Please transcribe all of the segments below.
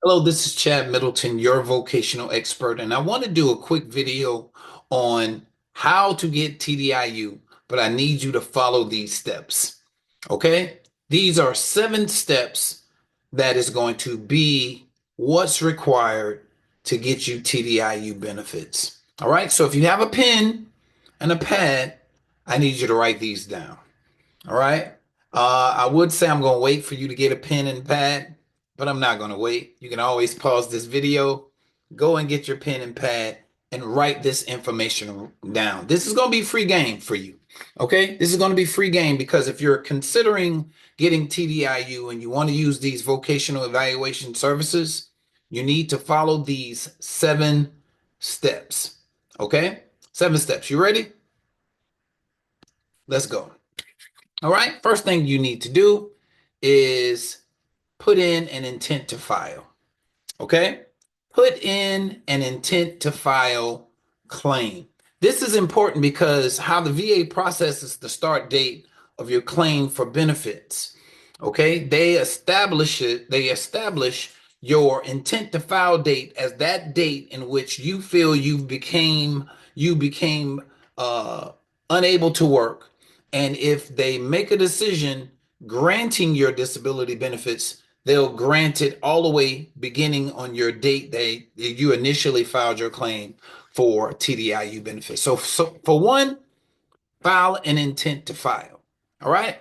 Hello, this is Chad Middleton, your vocational expert, and I want to do a quick video on how to get TDIU, but I need you to follow these steps. Okay? These are 7 steps that is going to be what's required to get you TDIU benefits. All right? So if you have a pen and a pad, I need you to write these down. All right. I would say I'm going to wait for you to get a pen and pad, but I'm not going to wait. You can always pause this video, go and get your pen and pad, and write this information down. This is going to be free game for you. Okay. This is going to be free game because if you're considering getting TDIU and you want to use these vocational evaluation services, you need to follow these 7 steps. Okay. 7 steps. You ready? Let's go. All right. First thing you need to do is put in an intent to file. Okay. Put in an intent to file claim. This is important because how the VA processes the start date of your claim for benefits. Okay. They establish your intent to file date as that date in which you feel you became uh, unable to work. And if they make a decision granting your disability benefits, they'll grant it all the way beginning on your date you initially filed your claim for TDIU benefits. So for one, file an intent to file. All right.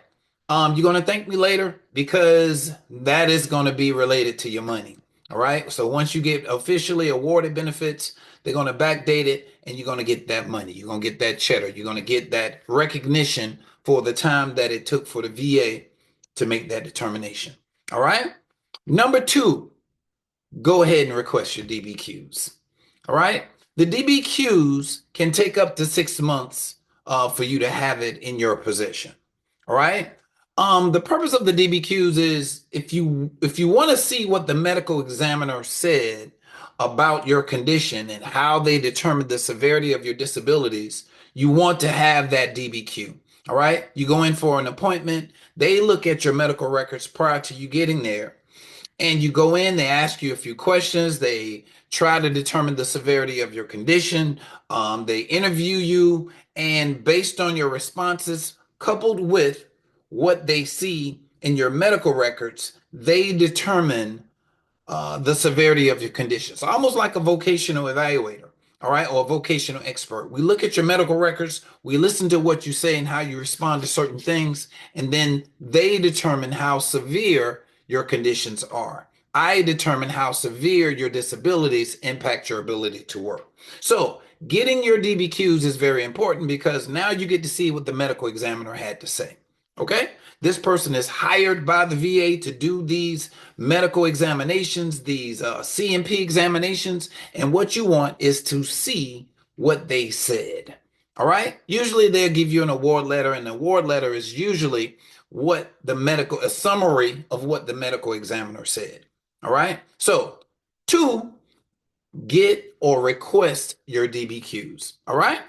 You're going to thank me later because that is going to be related to your money. All right. So once you get officially awarded benefits, they're going to backdate it and you're going to get that money. You're going to get that cheddar. You're going to get that recognition for the time that it took for the VA to make that determination. All right. Number two, go ahead and request your DBQs. All right. The DBQs can take up to 6 months for you to have it in your possession. All right. The purpose of the DBQs is if you want to see what the medical examiner said about your condition and how they determined the severity of your disabilities, you want to have that DBQ. All right. You go in for an appointment. They look at your medical records prior to you getting there and you go in, they ask you a few questions, they try to determine the severity of your condition, they interview you, and based on your responses, coupled with what they see in your medical records, they determine the severity of your conditions. Almost like a vocational evaluator, all right, or a vocational expert. We look at your medical records, we listen to what you say and how you respond to certain things, and then they determine how severe your conditions are. I determine how severe your disabilities impact your ability to work. So, getting your DBQs is very important because now you get to see what the medical examiner had to say. Okay? This person is hired by the VA to do these medical examinations, these CMP examinations, and what you want is to see what they said. All right. Usually they'll give you an award letter, and the award letter is usually a summary of what the medical examiner said. All right. So, two, get or request your DBQs. All right.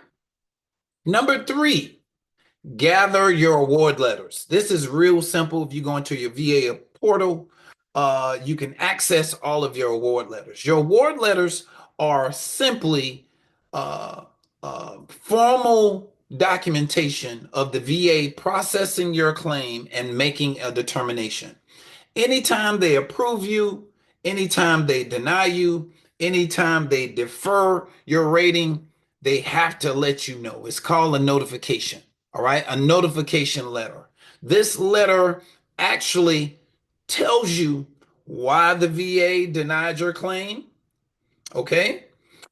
Number three, gather your award letters. This is real simple. If you go into your VA portal, you can access all of your award letters. Your award letters are simply formal documentation of the VA processing your claim and making a determination. Anytime they approve you, anytime they deny you, anytime they defer your rating, they have to let you know. It's called a notification. All right. A notification letter. This letter actually tells you why the VA denied your claim. Okay.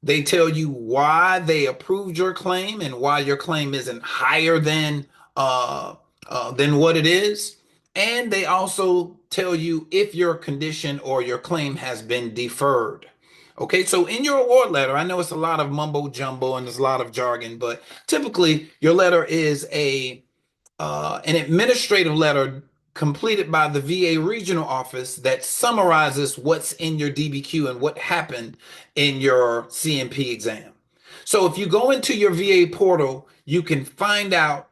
They tell you why they approved your claim and why your claim isn't higher than what it is. And they also tell you if your condition or your claim has been deferred. Okay, so in your award letter, I know it's a lot of mumbo jumbo and there's a lot of jargon, but typically your letter is an administrative letter completed by the VA regional office that summarizes what's in your DBQ and what happened in your CMP exam. So if you go into your VA portal, you can find out,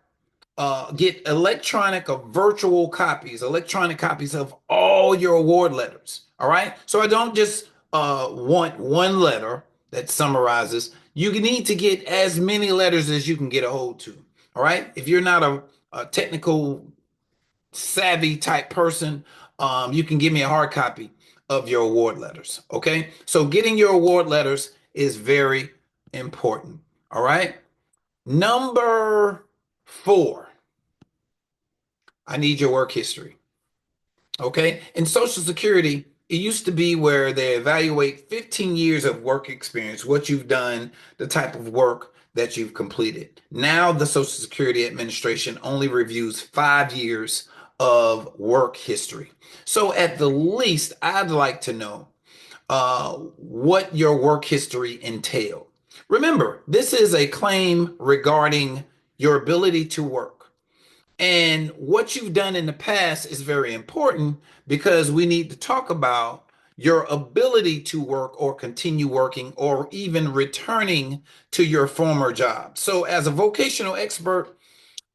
get electronic or virtual copies, electronic copies of all your award letters. All right. So I don't just want one letter that summarizes. You need to get as many letters as you can get a hold to. All right. If you're not a technical savvy type person, you can give me a hard copy of your award letters. Okay. So getting your award letters is very important. All right. Number 4, I need your work history. Okay. In Social Security, it used to be where they evaluate 15 years of work experience, what you've done, the type of work that you've completed. Now, the Social Security Administration only reviews 5 years of work history. So, at the least, I'd like to know what your work history entailed. Remember, this is a claim regarding your ability to work. And what you've done in the past is very important because we need to talk about your ability to work or continue working or even returning to your former job. So, as a vocational expert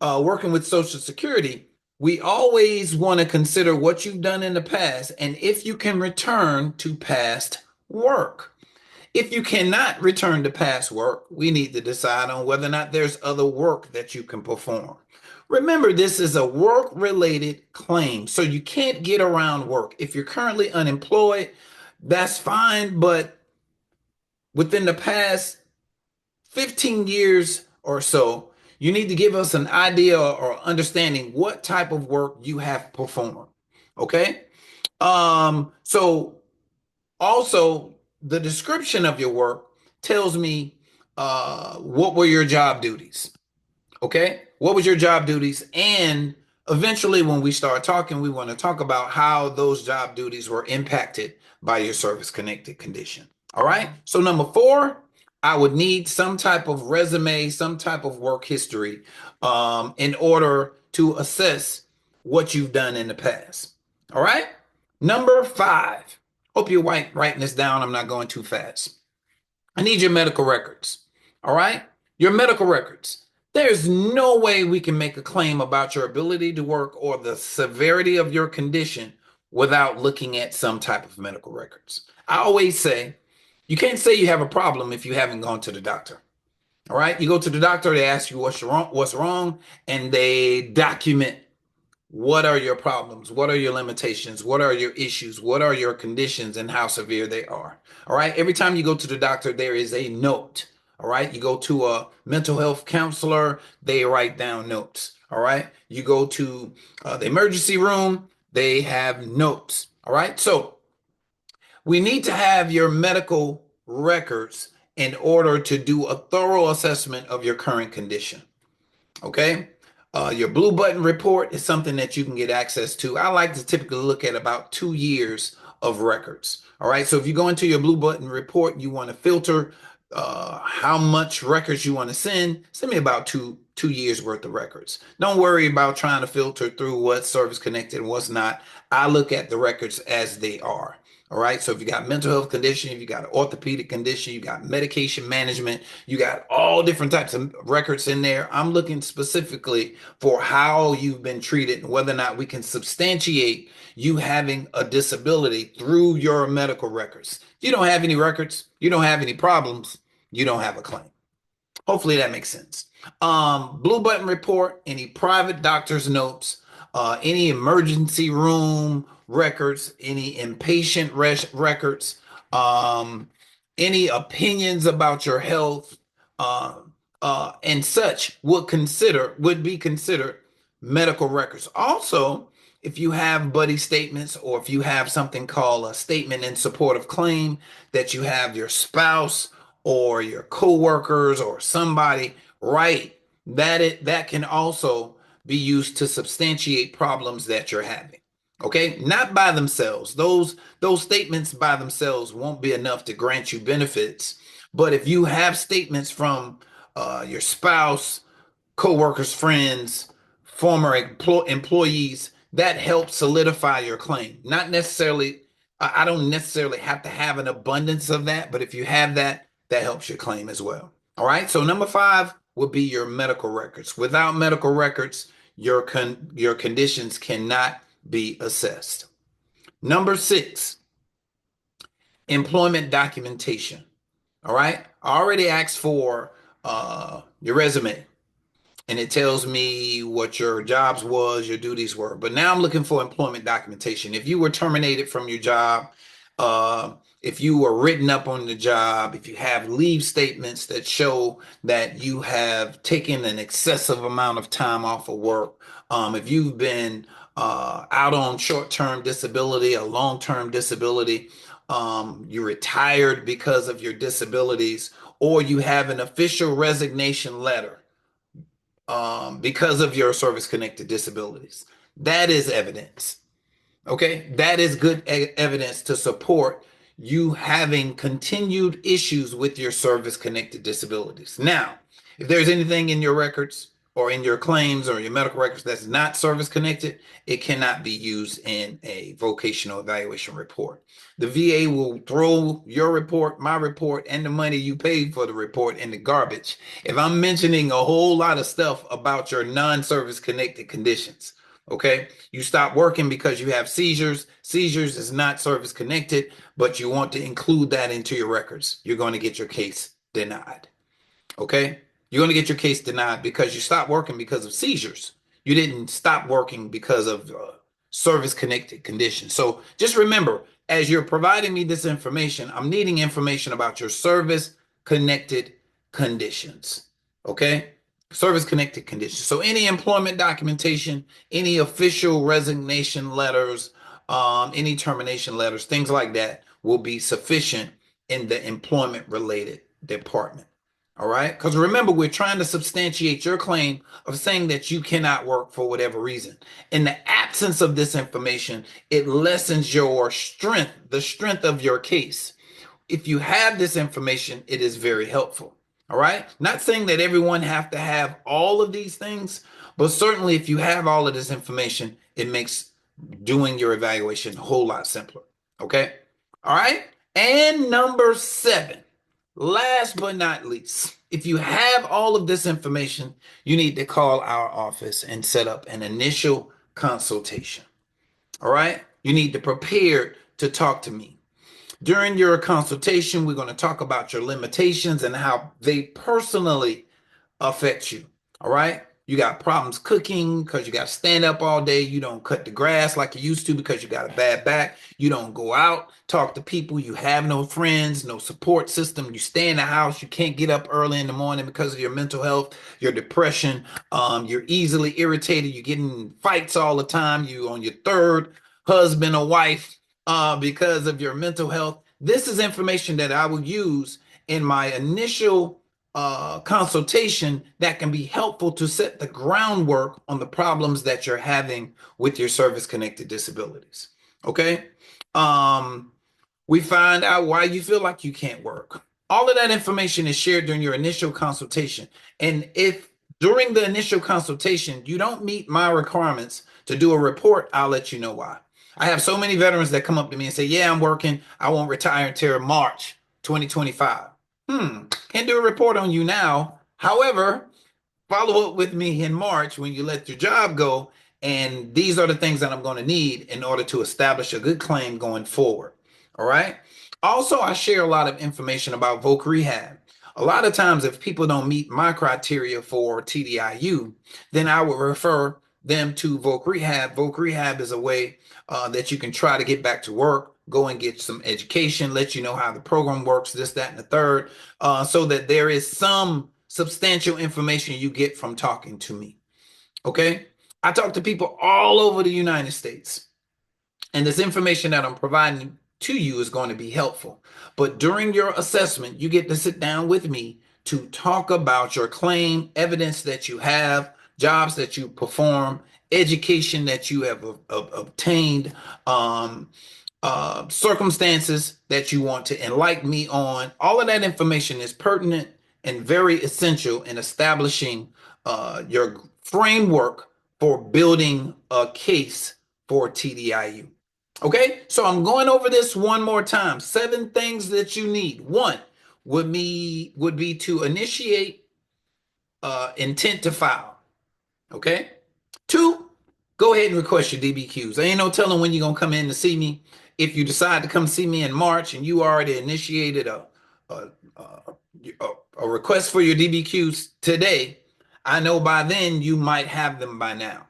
working with Social Security, we always want to consider what you've done in the past and if you can return to past work. If you cannot return to past work, we need to decide on whether or not there's other work that you can perform. Remember, this is a work-related claim, so you can't get around work. If you're currently unemployed, that's fine, but within the past 15 years or so, you need to give us an idea or understanding what type of work you have performed. Okay? So also, the description of your work tells me what were your job duties. Okay, what was your job duties? And eventually, when we start talking, we want to talk about how those job duties were impacted by your service connected condition. All right. So, number 4, I would need some type of resume, some type of work history in order to assess what you've done in the past. All right. Number 5. Hope you're writing this down. I'm not going too fast. I need your medical records. All right? Your medical records. There's no way we can make a claim about your ability to work or the severity of your condition without looking at some type of medical records. I always say you can't say you have a problem if you haven't gone to the doctor. All right? You go to the doctor, they ask you what's wrong, and they document what are your problems? What are your limitations? What are your issues? What are your conditions and how severe they are? All right. Every time you go to the doctor, there is a note. All right. You go to a mental health counselor, they write down notes. All right. You go to the emergency room, they have notes. All right. So we need to have your medical records in order to do a thorough assessment of your current condition. Okay. Your blue button report is something that you can get access to. I like to typically look at about 2 years of records. All right. So if you go into your blue button report, you want to filter how much records you want to send me about two years worth of records. Don't worry about trying to filter through what's service connected and what's not. I look at the records as they are. All right. So if you got mental health condition, if you got an orthopedic condition, you got medication management, you got all different types of records in there. I'm looking specifically for how you've been treated and whether or not we can substantiate you having a disability through your medical records. You don't have any records, you don't have any problems, you don't have a claim. Hopefully that makes sense. Blue button report, any private doctor's notes, any emergency room records, any inpatient records, any opinions about your health, uh, and such would be considered medical records. Also, if you have buddy statements or if you have something called a statement in support of claim that you have your spouse or your coworkers or somebody write that can also be used to substantiate problems that you're having. Okay, not by themselves. Those statements by themselves won't be enough to grant you benefits. But if you have statements from your spouse, coworkers, friends, former employees, that helps solidify your claim. Not necessarily, I don't necessarily have to have an abundance of that, but if you have that, that helps your claim as well. All right. So number 5 would be your medical records. Without medical records, your conditions cannot be assessed. Number 6, employment documentation. All right. I already asked for your resume, and it tells me what your jobs was, your duties were. But now I'm looking for employment documentation. If you were terminated from your job, uh, if you were written up on the job, if you have leave statements that show that you have taken an excessive amount of time off of work, if you've been out on short-term disability, a long-term disability, you retired because of your disabilities, or you have an official resignation letter because of your service-connected disabilities. That is evidence. Okay, that is good evidence to support you having continued issues with your service-connected disabilities. Now, if there's anything in your records or in your claims or your medical records that's not service-connected, it cannot be used in a vocational evaluation report. The VA will throw your report, my report, and the money you paid for the report in the garbage if I'm mentioning a whole lot of stuff about your non-service connected conditions. Okay, you stop working because you have seizures. Seizures is not service connected, but you want to include that into your records. You're going to get your case denied. Okay, you're going to get your case denied because you stopped working because of seizures. You didn't stop working because of service connected conditions. So just remember, as you're providing me this information, I'm needing information about your service connected conditions. Okay, service connected conditions. So any employment documentation, any official resignation letters, any termination letters, things like that will be sufficient in the employment related department. All right. Because remember, we're trying to substantiate your claim of saying that you cannot work for whatever reason. In the absence of this information, it lessens your strength, the strength of your case. If you have this information, it is very helpful. All right. Not saying that everyone have to have all of these things, but certainly if you have all of this information, it makes doing your evaluation a whole lot simpler. Okay. All right. And number 7, last but not least, if you have all of this information, you need to call our office and set up an initial consultation. All right. You need to prepare to talk to me. During your consultation, we're going to talk about your limitations and how they personally affect you. All right. You got problems cooking because you got to stand up all day. You don't cut the grass like you used to because you got a bad back. You don't go out, talk to people. You have no friends, no support system. You stay in the house. You can't get up early in the morning because of your mental health, your depression. You're easily irritated. You're getting fights all the time. You on your third husband or wife because of your mental health. This is information that I will use in my initial consultation that can be helpful to set the groundwork on the problems that you're having with your service connected disabilities. Okay. Um, we find out why you feel like you can't work. All of that information is shared during your initial consultation. And if during the initial consultation you don't meet my requirements to do a report, I'll let you know why. I have so many veterans that come up to me and say, yeah, I'm working. I won't retire until March 2025. Can't do a report on you now. However, follow up with me in March when you let your job go. And these are the things that I'm going to need in order to establish a good claim going forward. All right. Also, I share a lot of information about voc rehab. A lot of times, if people don't meet my criteria for TDIU, then I would refer them to voc rehab. Voc rehab is a way that you can try to get back to work, go and get some education, let you know how the program works, this, that, and the third, so that there is some substantial information you get from talking to me. Okay. I talk to people all over the United States, and this information that I'm providing to you is going to be helpful. But during your assessment, you get to sit down with me to talk about your claim, evidence that you have, jobs that you perform, education that you have obtained, circumstances that you want to enlighten me on. All of that information is pertinent and very essential in establishing your framework for building a case for TDIU. Okay, so I'm going over this one more time. 7 things that you need. One would be to initiate intent to file. Okay. 2, go ahead and request your DBQs. There ain't no telling when you're gonna come in to see me. If you decide to come see me in March and you already initiated a, a, a request for your DBQs today, I know by then you might have them by now.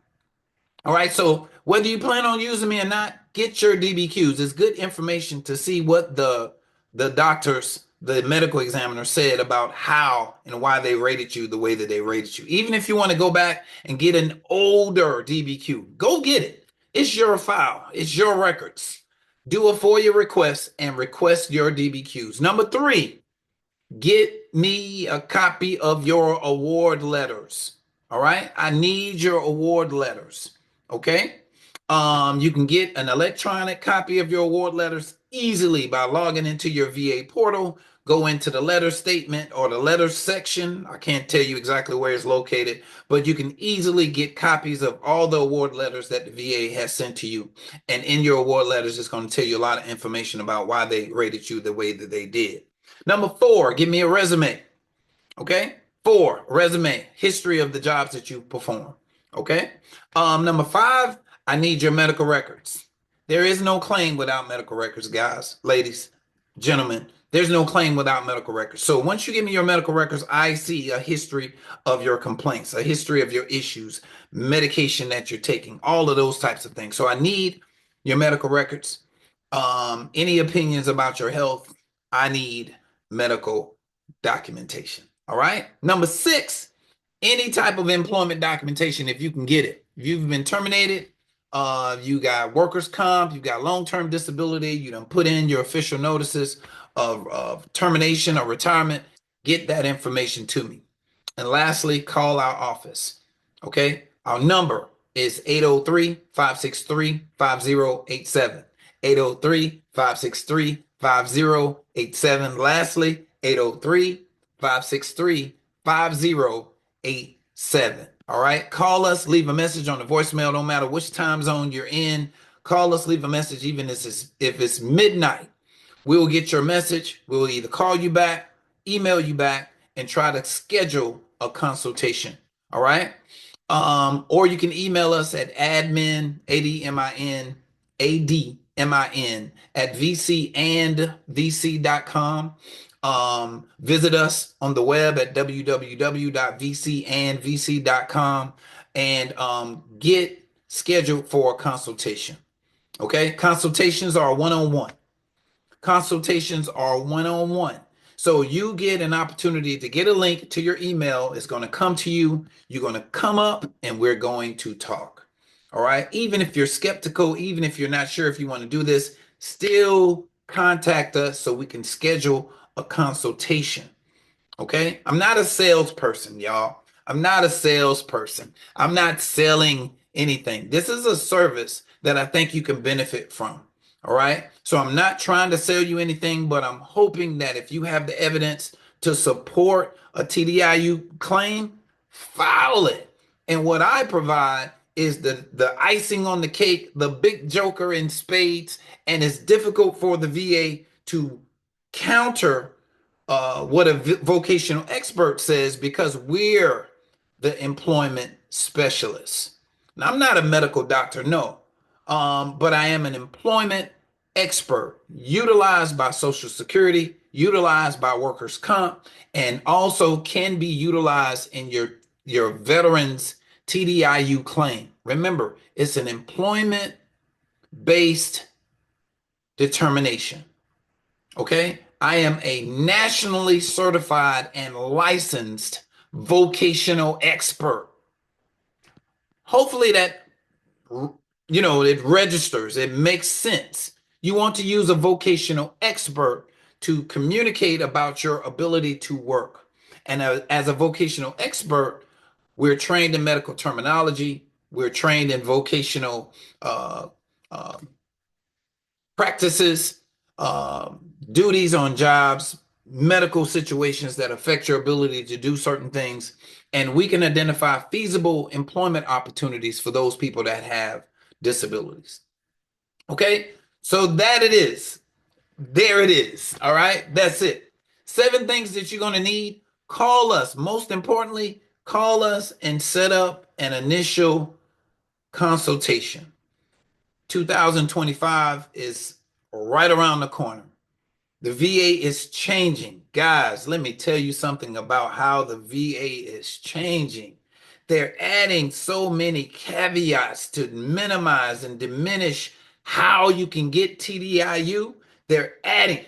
All right, so whether you plan on using me or not, get your DBQs. It's good information to see what the doctors, the medical examiner said about how and why they rated you the way that they rated you. Even if you want to go back and get an older DBQ, go get it. It's your file, it's your records. Do a FOIA request and request your DBQs. Number three, get me a copy of your award letters. All right. I need your award letters. Okay. You can get an electronic copy of your award letters easily by logging into your VA portal. Go into the letter statement or the letters section. I can't tell you exactly where it's located, but you can easily get copies of all the award letters that the VA has sent to you. And in your award letters, it's going to tell you a lot of information about why they rated you the way that they did. Number four, give me a resume. Okay. Four, resume, history of the jobs that you perform. Okay. Number five, I need your medical records. There is no claim without medical records, guys, ladies, gentlemen. There's no claim without medical records. So once you give me your medical records, I see a history of your complaints, a history of your issues, medication that you're taking, all of those types of things. So I need your medical records. Any opinions about your health, I need medical documentation. All right. Number six, any type of employment documentation if you can get it. If you've been terminated, you got workers' comp, you got long-term disability, you done put in your official notices of termination or retirement, get that information to me. And lastly, call our office. Okay. Our number is 803-563-5087. 803-563-5087. Lastly, 803-563-5087. All right. Call us, leave a message on the voicemail. No matter which time zone you're in, call us, leave a message, even if it's midnight. We will get your message. We will either call you back, email you back, and try to schedule a consultation. All right. Or you can email us at admin, ADMIN, ADMIN at vcandvc.com. Visit us on the web at www.vcandvc.com and get scheduled for a consultation. Okay. Consultations are one-on-one. Consultations are one-on-one. So you get an opportunity to get a link to your email. It's going to come to you. You're going to come up and we're going to talk. All right. Even if you're skeptical, even if you're not sure if you want to do this, still contact us so we can schedule a consultation. Okay. I'm not a salesperson, y'all. I'm not a salesperson. I'm not selling anything. This is a service that I think you can benefit from. All right. So I'm not trying to sell you anything, but I'm hoping that if you have the evidence to support a TDIU claim, file it. And what I provide is the icing on the cake, the big joker in spades. And it's difficult for the VA to counter what a vocational expert says because we're the employment specialists. Now, I'm not a medical doctor, no. But I am an employment expert utilized by Social Security, utilized by workers' comp, and also can be utilized in your veterans TDIU claim. Remember, it's an employment-based determination. Okay? I am a nationally certified and licensed vocational expert. Hopefully that it registers, it makes sense. You want to use a vocational expert to communicate about your ability to work. And as a vocational expert, we're trained in medical terminology. We're trained in vocational practices, duties on jobs, medical situations that affect your ability to do certain things. And we can identify feasible employment opportunities for those people that have disabilities. Okay, so that it is. There it is. All right, that's it. 7 things that you're going to need. Call us. Most importantly, call us and set up an initial consultation. 2025 is right around the corner. The VA is changing. Guys, let me tell you something about how the VA is changing. They're adding so many caveats to minimize and diminish how you can get TDIU. They're adding,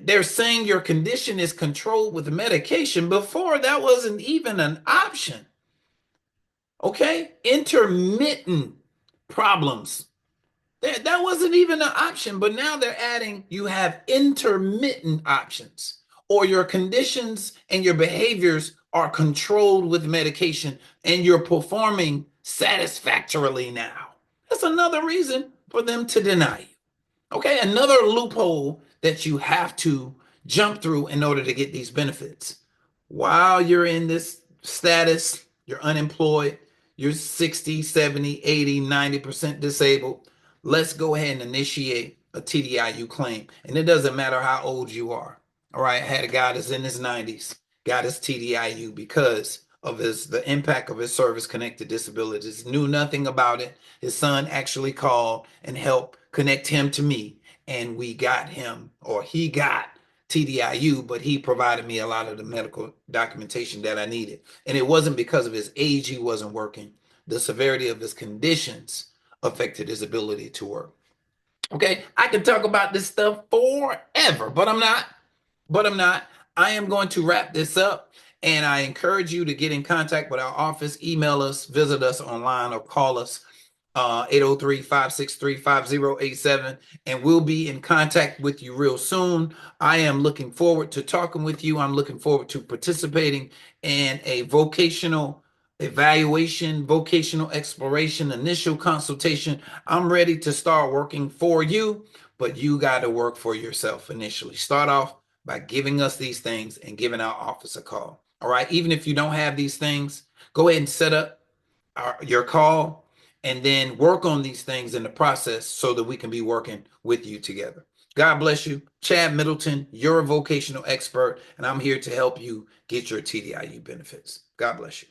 they're saying your condition is controlled with medication. Before, that wasn't even an option. Okay? Intermittent problems, that wasn't even an option, but now they're adding you have intermittent options, or your conditions and your behaviors are controlled with medication and you're performing satisfactorily now. That's another reason for them to deny you. Okay, another loophole that you have to jump through in order to get these benefits. While you're in this status, you're unemployed, you're 60, 70, 80, 90% disabled, let's go ahead and initiate a TDIU claim. And it doesn't matter how old you are. All right, I had a guy that's in his 90s, got his TDIU because of the impact of his service connected disabilities, knew nothing about it. His son actually called and helped connect him to me, and we got him, or he got TDIU, but he provided me a lot of the medical documentation that I needed. And it wasn't because of his age he wasn't working. The severity of his conditions affected his ability to work. Okay, I can talk about this stuff forever, but I'm not. But I'm not. I am going to wrap this up, and I encourage you to get in contact with our office, email us, visit us online, or call us 803-563-5087, and we'll be in contact with you real soon. I am looking forward to talking with you. I'm looking forward to participating in a vocational evaluation, vocational exploration, initial consultation. I'm ready to start working for you, but you got to work for yourself initially. Start off by giving us these things and giving our office a call. All right. Even if you don't have these things, go ahead and set up your call and then work on these things in the process so that we can be working with you together. God bless you. Chad Middleton, you're a vocational expert, and I'm here to help you get your TDIU benefits. God bless you.